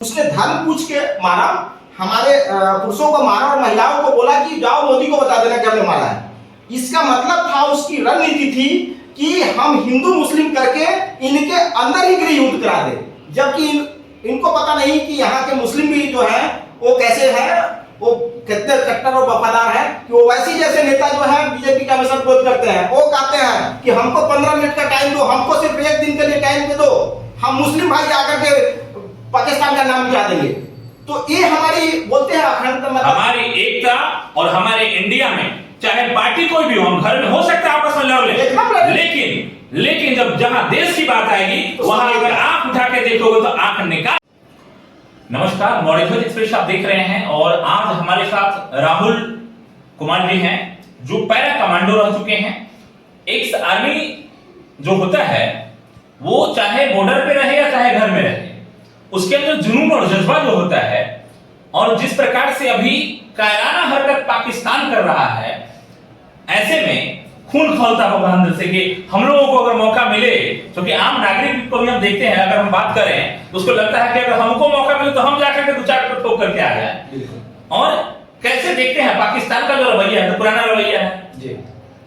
उसने धर्म पूछ के मारा, हमारे पुरुषों को मारा और महिलाओं को बोला कि जाओ मोदी को बता देना कि हमने मारा है। इसका मतलब था, उसकी रणनीति थी कि हम हिंदू मुस्लिम करके इनके अंदर ही गृह युद्ध करा दे, जबकि इनको पता नहीं कि यहाँ के मुस्लिम भी जो है वो कैसे है, वो कितने कट्टर और वफादार है कि वो वैसी जैसे नेता जो है बीजेपी का हमेशा विरोध करते हैं। वो कहते हैं कि हमको 15 मिनट का टाइम दो, हमको सिर्फ एक दिन के लिए टाइम दे दो, हम मुस्लिम भाई आकर के पाकिस्तान का नाम मिटा देंगे। तो ये हमारी बोलते हैं अखंडता, हमारी एकता और हमारे इंडिया में चाहे पार्टी कोई भी हो, हम घर में हो सकता है आपस में लड़ ले, लेकिन जब जहां देश की बात आएगी वहां अगर आंख उठा के देखोगे तो आंख निकाल। नमस्कार, मॉर्निंग एक्सप्रेस आप देख रहे हैं और आज हमारे साथ राहुल कुमार जी हैं जो पैरा कमांडो रह चुके हैं। एक्स आर्मी जो होता है वो चाहे बॉर्डर पे रहे या चाहे घर में रहे, उसके अंदर जुनून और जज्बा जो होता है, और जिस प्रकार से अभी कायराना हरकत पाकिस्तान कर रहा है, ऐसे में खून खौलता होगा अंदर से कि हम लोगों को अगर मौका मिले, क्योंकि आम नागरिक को भी हम देखते हैं, अगर हम बात करें तो उसको लगता है कि अगर हमको मौका मिले तो हम जाकर के 2-4 ठोक करके आ जाए। और कैसे देखते हैं पाकिस्तान का जो रवैया है, तो पुराना रवैया है,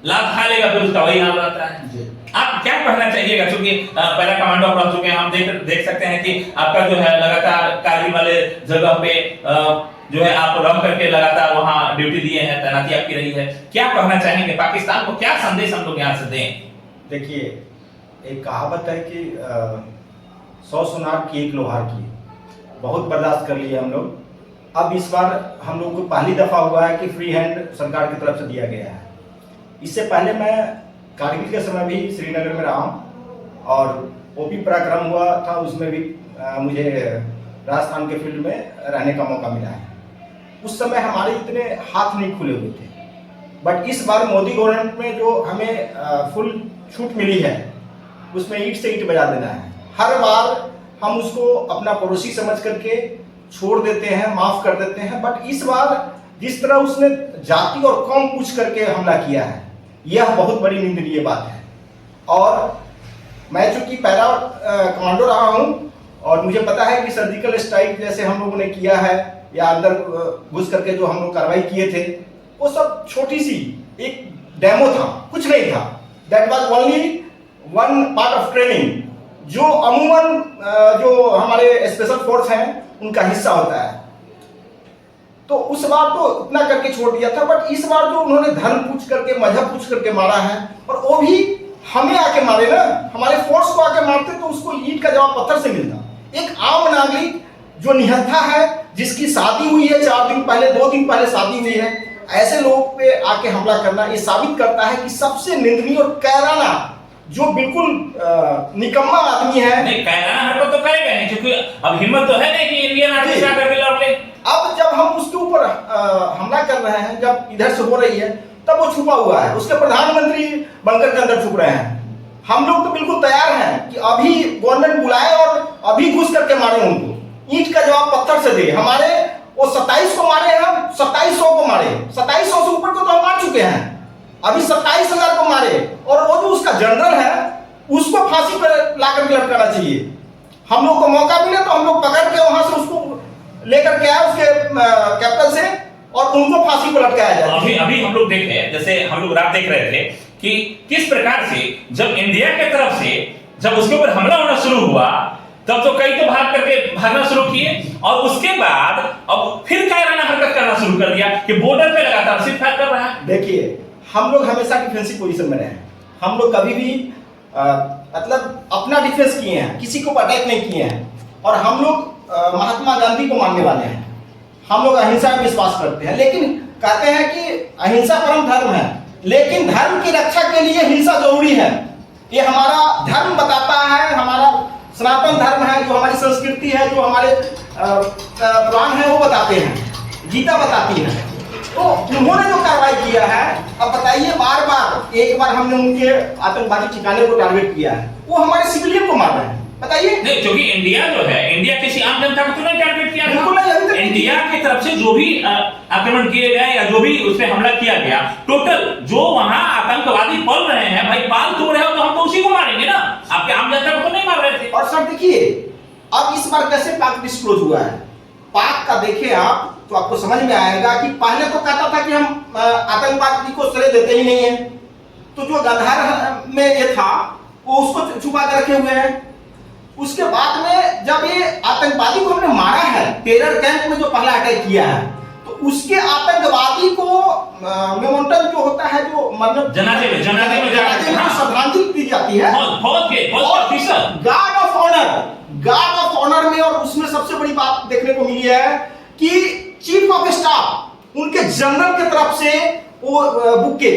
लात खा लेगा फिर उसका वही हाल रहता है। आप क्या कहना चाहिएगा, क्योंकि पैरा कमांडो आप रह चुके हैं, हम देख सकते हैं कि आपका जो है लगातार कारगिल वाले जगह पे जो है आप रह करके लगातार वहां ड्यूटी दिए हैं, तैनाती आपकी रही है। क्या कहना चाहेंगे, पाकिस्तान को क्या संदेश हम लोग यहाँ से दें? देखिए, एक कहावत है कि 100 सुनार की एक लोहार की। बहुत बर्दाश्त कर लिए हम लोग। अब इस बार हम लोग को पहली दफा हुआ है कि फ्री हैंड सरकार की तरफ से दिया गया है। इससे पहले मैं कारगिल के समय भी श्रीनगर में रहा हूँ और ओपी पराक्रम हुआ था, उसमें भी मुझे राजस्थान के फील्ड में रहने का मौका मिला है। उस समय हमारे इतने हाथ नहीं खुले हुए थे, बट इस बार मोदी गवर्नमेंट में जो हमें फुल छूट मिली है, उसमें ईंट से ईंट बजा देना है। हर बार हम उसको अपना पड़ोसी समझ करके छोड़ देते हैं, माफ कर देते हैं, बट इस बार जिस तरह उसने जाति और कौम पूछ करके हमला किया है, यह बहुत बड़ी निंदनीय बात है। और मैं चूंकि पैरा कमांडो रहा हूँ और मुझे पता है कि सर्जिकल स्ट्राइक जैसे हम लोगों ने किया है या अंदर घुस करके जो हम लोग कार्रवाई किए थे, वो सब छोटी सी एक डेमो था, कुछ नहीं था। That was only one part of training, जो अमूमन जो हमारे स्पेशल फोर्स हैं उनका हिस्सा होता है। तो उस बार तो इतना करके छोड़ दिया था, बट इस बार जो उन्होंने धर्म पूछ करके, मजहब पूछ करके मारा है, और वो भी हमें आके मारे ना, हमारे फोर्स को आके मारते तो उसको ईंट का जवाब पत्थर से मिलता। एक आम नागरिक जो निहत्था है, जिसकी शादी हुई है 4 दिन पहले, 2 दिन पहले शादी हुई है, ऐसे लोगों पे आके हमला करना, ये साबित करता है कि सबसे निंदनीय और कैराना, जो बिल्कुल निकम्मा आदमी है। नहीं, कैराना हरकत तो करेगा नहीं, क्योंकि अब हिम्मत तो है नहीं कि इंडियन आर्मी से आकर के लड़ ले। अब जब हम उसके ऊपर हमला कर रहे हैं, जब इधर से हो रही है, तब वो छुपा हुआ है, उसके प्रधानमंत्री बंकर के अंदर छुप रहे हैं। हम लोग तो बिल्कुल तैयार हैं कि अभी गवर्नमेंट बुलाए और अभी घुस करके मारे उनको, ईंट का जवाब पत्थर से दे। हमारे वो 27 को मारे, हम 2700 को मारे, 2700 से ऊपर को तो हम मार चुके हैं, अभी 27,000 को मारे। और वो जो उसका जनरल है, उसको फांसी पर ला करके लटकाना चाहिए। हम लोग को मौका मिले तो हम लोग पकड़ के वहां से उसको लेकर के आए उसके कैपिटल से, और उनको फांसी पर लटकाया जाए। अभी हम लोग देख रहे हैं, जैसे हम लोग रात देख रहे थे कि किस प्रकार से जब इंडिया की तरफ से जब उसके ऊपर हमला होना शुरू हुआ, तब तो कई तो भागना शुरू किए, और उसके बाद अब फिर कायराना हरकत करना शुरू कर दिया कि बॉर्डर पे लगातार सिर्फ फायर कर रहा है। देखिए, हम लोग हमेशा डिफेंसिव पोजीशन में रहे हैं। हम लोग कभी भी मतलब अपना डिफेंस किए हैं, किसी को अटैक नहीं किए हैं। और हम लोग महात्मा गांधी को मानने वाले हैं, हम लोग अहिंसा में विश्वास करते हैं, लेकिन कहते हैं कि अहिंसा परम धर्म है, लेकिन धर्म की रक्षा के लिए हिंसा जरूरी है। ये हमारा धर्म बताता है, हमारा सनातन धर्म है, जो हमारी संस्कृति है, जो हमारे पुराण है वो बताते हैं, गीता बताती है। तो उन्होंने जो कार्रवाई किया है, अब बताइए, बार बार, एक बार हमने उनके आतंकवादी ठिकाने को टारगेट किया है, वो हमारे सिविलियन को मार रहे हैं, बताइए। नहीं, क्योंकि इंडिया जो है, इंडिया किसी आम जनता को तो नहीं टारगेट किया, बिल्कुल नहीं। इंडिया की तरफ से जो भी आक्रमण किए गए या जो भी उसमें हमला किया गया, टोटल जो वहां आतंकवादी पल रहे हैं, भाई पाल तुम रहे हो तो हम तो उसी को मारेंगे ना, आपके आम जनता को तो नहीं मार रहे थे। और सर देखिए, अब इस बार कैसे पाक डिस्क्लोज हुआ है? पाक का देखें आप तो आपको समझ में आएगा कि पहले तो कहता था कि हम आतंकवादी को श्रेय देते ही नहीं है, तो जो गंधार में ये था वो उसको छुपा कर रखे हुए हैं। उसके बाद में जब ये आतंकवादी को हमने मारा है, टेरर कैंप में जो पहला अटैक किया है, तो उसके आतंकवादी को मेमोंटम जो होता है, जो मतलब जनाजे में श्रद्धांजलि दी जाती है, गार्ड ऑफ ऑनर में। और उसमें सबसे बड़ी बात देखने को मिली है कि चीफ ऑफ स्टाफ उनके जनरल की तरफ से वो बुके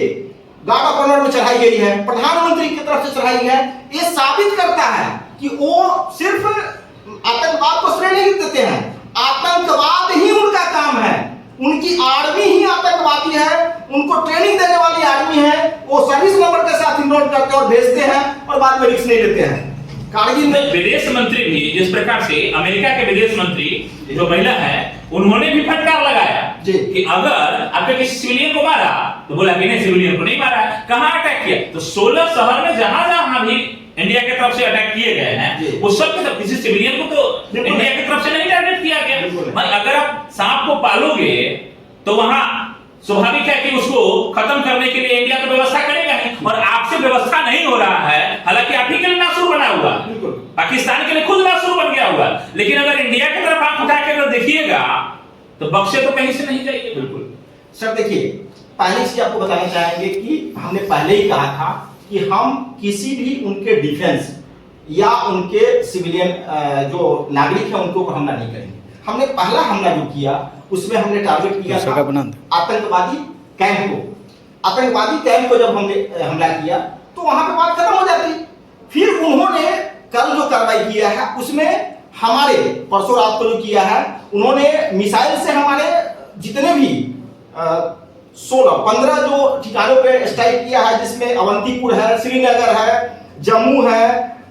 गार्ड ऑफ ऑनर में चढ़ाई गई है, प्रधानमंत्री की तरफ से चढ़ाई है। ये साबित करता है कि वो सिर्फ आतंकवाद को श्रेय नहीं देते हैं, आतंकवाद ही उनका काम है, उनकी आर्मी ही आतंकवादी है, उनको ट्रेनिंग देने वाली आर्मी है। वो सर्विस नंबर के साथ इनरोल करते हैं और भेजते हैं और बाद में रिस्क नहीं लेते हैं। कारगिल में विदेश मंत्री भी जिस प्रकार से अमेरिका के विदेश मंत्री जो महिला है, उन्होंने भी फटकार लगाया कि अगर आपने किसी सिविलियन को मारा तो बोला कि नहीं, सिविलियन को नहीं मारा है। कहां अटैक किया? तो 16 शहर में जहां जहां भी इंडिया की तरफ से अटैक किए गए हैं, वो सब के किसी सिविलियन को तो इंडिया की तरफ से नहीं टारगेट किया गया। भाई अगर आप सांप को पालोगे तो वहां स्वाभाविक है कि उसको खत्म करने के लिए इंडिया तो व्यवस्था करेगा ही, और आपसे व्यवस्था नहीं हो रहा है। हालांकि आप ही के लिए नासुर बना हुआ, पाकिस्तान के लिए खुद नासुर बन गया हुआ, लेकिन अगर इंडिया की तरफ आप उठा के देखिएगा तो बख्शे तो कहीं से नहीं जाएंगे। बिल्कुल सर, देखिए पहली चीज आपको बताना चाहेंगे कि हमने पहले ही कहा था कि हम किसी भी उनके डिफेंस या उनके सिविलियन जो नागरिक है उनको हमला नहीं करेंगे। हमने पहला हमला जो किया उसमें हमने टारगेट किया था आतंकवादी कैंप को। आतंकवादी कैंप को जब हमने हमला किया तो वहां पे बात खत्म हो जाती। फिर उन्होंने कल जो कार्रवाई किया है उसमें हमारे परसों रात को जो किया है, उन्होंने मिसाइल से हमारे जितने भी 15 जो ठिकानों पे स्ट्राइक किया है, जिसमें अवंतीपुर है, श्रीनगर है, जम्मू है,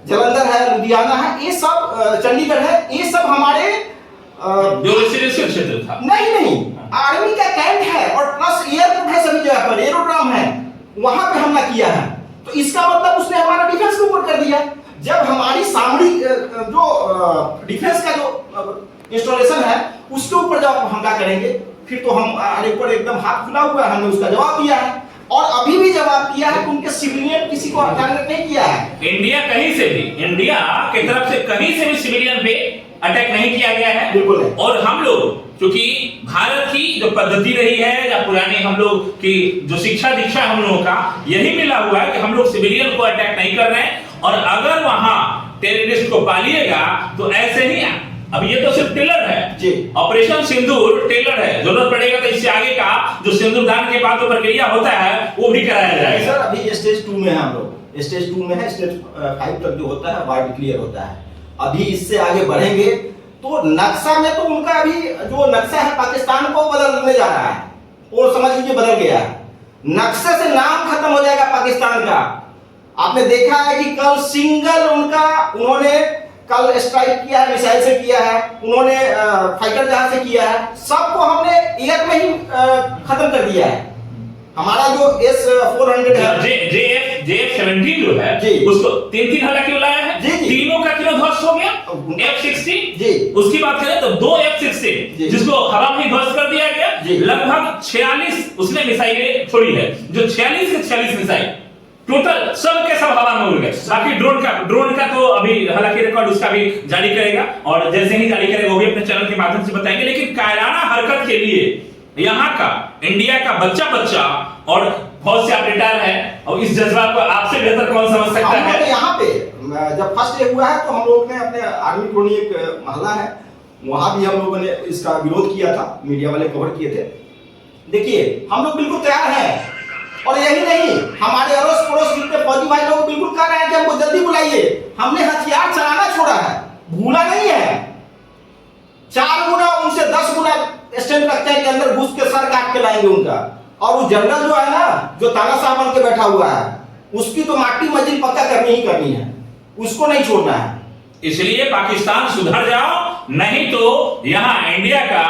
जलंधर है, लुधियाना है, ये सब चंडीगढ़ है, ये सब हमारे जो रेसिडेंशियल क्षेत्र था। नहीं, आर्मी का कैंप है और प्लस एयरपोर्ट है, सभी जगह पर एरोड्रम है, वहां पे हमला किया है। तो इसका मतलब उसने हमारा डिफेंस के ऊपर कर दिया। जब हमारी सामरिक जो डिफेंस का जो इंस्टॉलेशन है उसके ऊपर जब हमला करेंगे फिर तो हमारे ऊपर एकदम हाथ खुला हुआ है। हमने उसका जवाब दिया है और अभी भी जवाब दिया है कि उनके सिविलियन किसी को टारगेट नहीं किया है। इंडिया कहीं से भी, इंडिया की तरफ से कहीं से भी सिविलियन पे अटैक नहीं किया गया है। बिल्कुल है। और हम लोग क्योंकि भारत की जो पद्धति रही है या पुरानी हम लोग की जो शिक्षा दीक्षा हम लोगों का यही मिला हुआ है कि हम लोग सिविलियन को अटैक नहीं कर रहे हैं, और अगर वहां टेररिस्ट को पालिएगा तो ऐसे ही। अब ये तो सिर्फ टेलर है जी, ऑपरेशन सिंदूर टेलर है, जरूरत पड़ेगा तो इससे आगे का जो सिंदूर दान के बाद जो प्रक्रिया होता है वो भी कराया जाएगा। सर अभी स्टेज 2 में है, हम लोग स्टेज 2 में है। स्टेज 5 तक जो होता है वार्ड क्लियर होता है। अभी इससे आगे बढ़ेंगे तो नक्शा में तो उनका अभी जो नक्शा है पाकिस्तान को बदलने जा रहा है, वो समझ लीजिए बदल गया है। नक्शे से नाम खत्म हो जाएगा पाकिस्तान का। आपने देखा है कि कल सिंगल उन्होंने कल स्ट्राइक किया है, मिसाइल से किया है, उन्होंने फाइटर जहाज से किया है, सबको हमने एयर में ही खत्म कर दिया है। हमारा जो S-400 है, JF-17 जो है उसको 3 हल्ला क्यों लाया है? तीनों का क्यों ध्वस्त हो गया? F-16 उसकी बात करें तो 2 F-16 जिसको हवा में ध्वस्त कर दिया गया। लगभग 46 उसने मिसाइलें छोड़ी है, जो 46 के 46 मिसाइल टोटल सब के सब हवा में उड़ गए। बाकी ड्रोन का तो अभी हालांकि रिकॉर्ड उसका भी जारी करेगा, और जैसे ही जारी करेगा वो भी अपने चैनल के माध्यम से बताएंगे। लेकिन कायराना हरकत के लिए यहाँ का इंडिया का बच्चा और फौज से आप रिटायर है, और इस जज्बा को आपसे बेहतर कौन समझ सकता है? यहाँ पे जब फर्स्ट डे हुआ है तो हम लोग ने अपने आर्मी कॉलोनी एक मोहल्ला है, वहां भी हम लोगों ने इसका विरोध किया था, मीडिया वाले कवर किए थे। देखिए हम लोग बिल्कुल तैयार हैं, और यही नहीं, हमारे अड़ोस पड़ोस के फौजी भाई लोग बिल्कुल कह रहे हैं कि हमको जल्दी बुलाइए। हमने हथियार चलाना छोड़ा है, भूला नहीं है। 4 गुना उनसे 10 गुना स्टैंड रखते हैं के अंदर घुस के सर काट के लाएंगे उनका। और वो जनरल जो है ना, जो ताना साहब बन के बैठा हुआ है, उसकी तो माटी मंजिल पक्का करनी ही करनी है, उसको नहीं छोड़ना है। इसलिए पाकिस्तान सुधर जाओ, नहीं तो यहाँ इंडिया का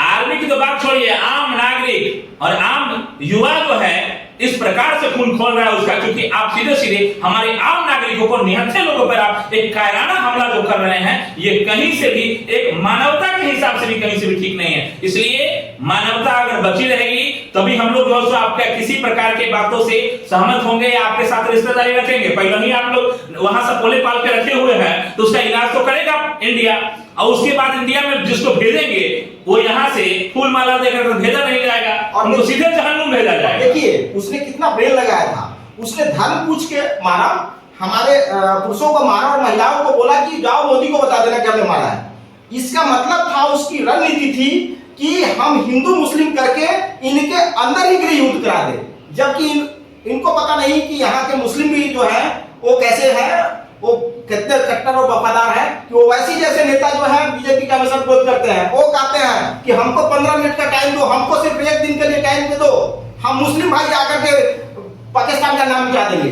आर्मी की तो बात छोड़िए, आम नागरिक और आम युवा जो है इस प्रकार से खून खोल रहा है उसका, क्योंकि आप सीधे सीधे हमारे आम नागरिकों को, निहत्थे लोगों पर आप एक कायराना हमला जो कर रहे हैं, ये कहीं से भी एक मानवता के हिसाब से भी कहीं से भी ठीक नहीं है। इसलिए मानवता अगर बची रहेगी तभी हम लोग जो है आपके किसी प्रकार के बातों से सहमत होंगे या आपके साथ रिश्तेदारी रखेंगे। पहले ही आप लोग वहां से पोले पाल के रखे हुए हैं तो उसका इलाज तो करेगा इंडिया, और उसके बाद इंडिया में जिसको भेजेंगे वो यहाँ से फूल माला देकर भेजा नहीं जाएगा और उनको सीधे जहन्नुम भेजा जाएगा। देखिए उसने कितना ब्रेन लगाया था, उसने धर्म पूछ के मारा, हमारे पुरुषों को मारा और महिलाओं को बोला कि जाओ मोदी को बता देना कि हमने मारा है। इसका मतलब था, उसकी रणनीति थी कि हम हिंदू मुस्लिम करके इनके अंदर ही गृह युद्ध करा दे, जबकि इनको पता नहीं कि यहाँ के मुस्लिम भी जो है वो कैसे है, वो कितने कट्टर और वफादार है कि वो वैसी जैसे नेता जो है बीजेपी का हमेशा विरोध करते हैं। वो कहते हैं कि हमको 15 मिनट का टाइम दो, हमको सिर्फ एक दिन के लिए टाइम दे दो, हम मुस्लिम भाई जाकर के पाकिस्तान का नाम मिटा देंगे।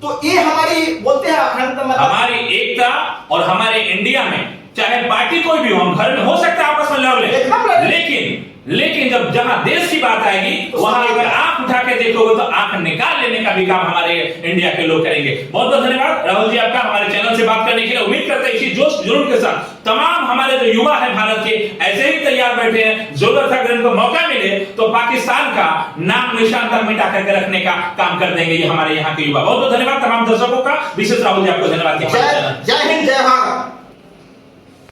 तो ये हमारी बोलते हैं अखंडता, हमारी एकता और हमारे इंडिया में चाहे पार्टी कोई भी हो, हम घर में हो सकता है आपस में लड़ ले, लेकिन जब जहां देश की बात आएगी वहां अगर आंख उठा के देखोगे तो आंख निकाल लेने का भी काम हमारे इंडिया के लोग करेंगे। बहुत बहुत धन्यवाद राहुल जी आपका हमारे चैनल से बात करने के लिए। उम्मीद करते हैं इसी जोश जुनून के साथ तमाम हमारे जो युवा है भारत के ऐसे ही तैयार बैठे हैं, जरूरत है अगर इनको मौका मिले तो पाकिस्तान का नाम निशान तक मिटा करके रखने का काम कर देंगे ये हमारे यहाँ के युवा। बहुत बहुत धन्यवाद तमाम दर्शकों का, विशेष राहुल जी आपको धन्यवाद। जय हिंद, जय भारत।